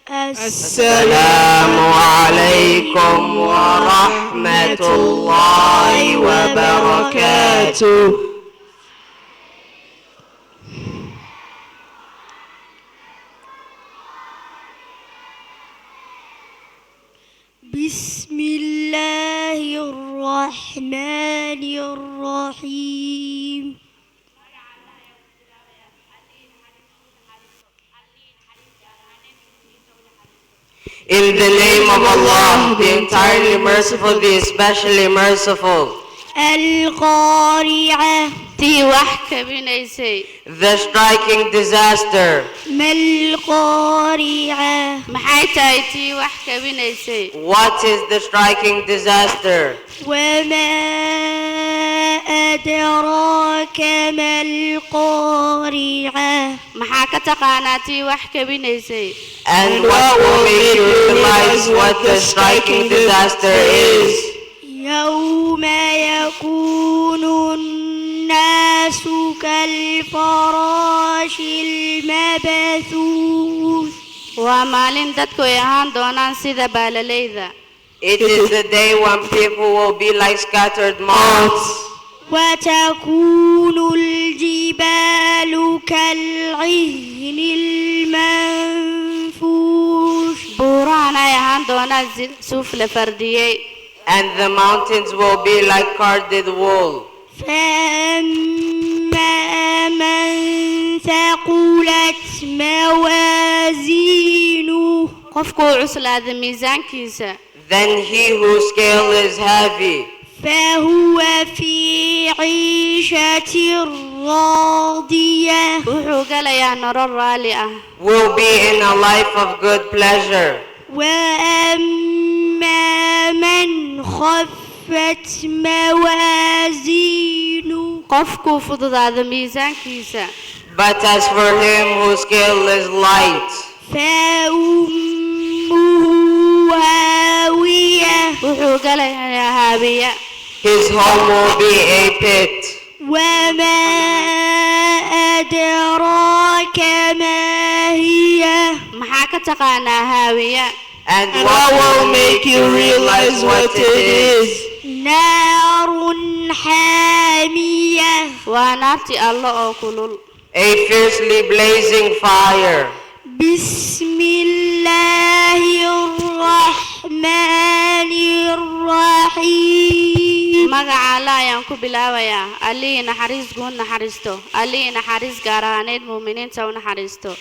السلام عليكم ورحمة الله وبركاته. بسم الله الرحمن الرحيم. In the name of Allah, the entirely merciful, the especially merciful. القارعة. tii wax kabinaysay. The striking disaster. ما القارعة. maxay tahay tii wax kabinaysay. What is the striking disaster? وما أدراك ما القارعة. maxaa ka taqaanaa tii wax kabinaysay. And what will make you realize what the striking disaster is? يوم يكون الناس كالفراش المبثوث. waa maalin dadku ay ahaan doonaan sida baalalayda. It is the day when people will be like scattered moths. وتكون الجبال كالعهن المنفوش. buuraan ay ahaan doonaan suuf la fardiyey. And the mountains will be like carded wool. فأما من ثقلت موازينه. qofkuu cuslaada miisaankiisa. Then he whose scale is heavy. فهو في عيشة راضية. wuxuu galayaa nolol raali ah. Will be in a life of good pleasure. وأما من خفت موازينه. qofkuu fududaada miisaankiisa. But as for him whose scale is light. فأمه هاوية. wuxuu galayaa haabiya. His home will be a pit. وما أدراك ما هي. maxaa ka taqaanaa haawiya. And what will make you realize what it is? نار حامية. waa naartii alla oo kulul. A fiercely blazing fire. بسم الله الرحمن الرحيم. magaca alla ayaan ku bilaabayaa. allihii naxariis guud naxariisto. allihii naxariis gaar ahaaneed muuminiinta u naxariisto.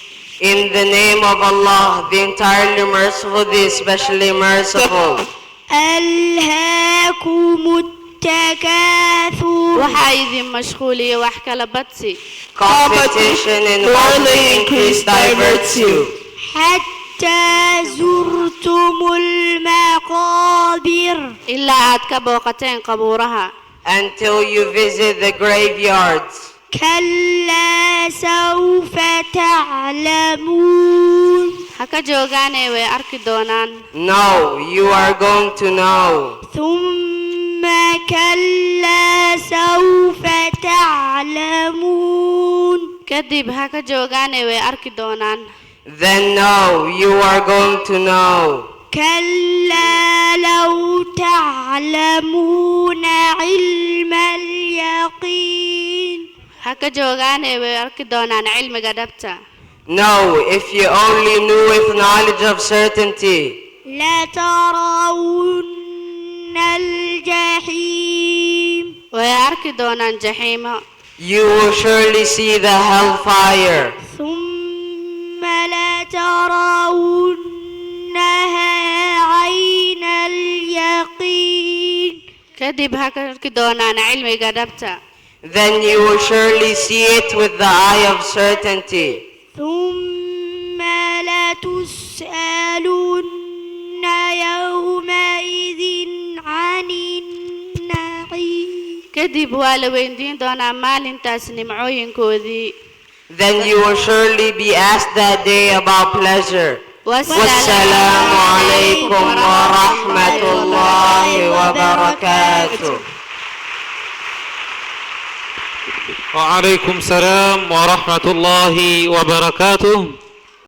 In the name of Allah, the entirely merciful, the especially merciful. ألهاكم التكاثر. waxaa idin mashquuliyey wax kala badsi. Competition in worldly increase diverts you. حتى زرتم المقابر. ilaa aad ka booqateen qabuuraha. Until you visit the graveyards. كلا سوف تعلمون. ha ka joogaanee way arki doonaan. No, you are going to know. ثم كلا سوف تعلمون. kadib ha ka joogaanee way arki doonaan. Then no, you are going to know. كلا لو تعلمون علم اليقين. ha ka joogaanee way arki doonaan cilmiga dhabta. No, if you only knew with knowledge of certainty. لترون الجحيم. way arki doonaan jaxiimo. You will surely see the hellfire. ثم لترونها عين اليقين. kadib ha ka arki doonaan cilmiga dhabta. Then you will surely see it with the eye of certainty. ثم لتسألن يومئذ عن النعيم. kadib waa la weydiin doonaa maalintaas nimcooyinkoodii. Then you will surely be asked that day about pleasure. والسلام عليكم ورحمة الله وبركاته. وعليكم السلام ورحمة الله وبركاته.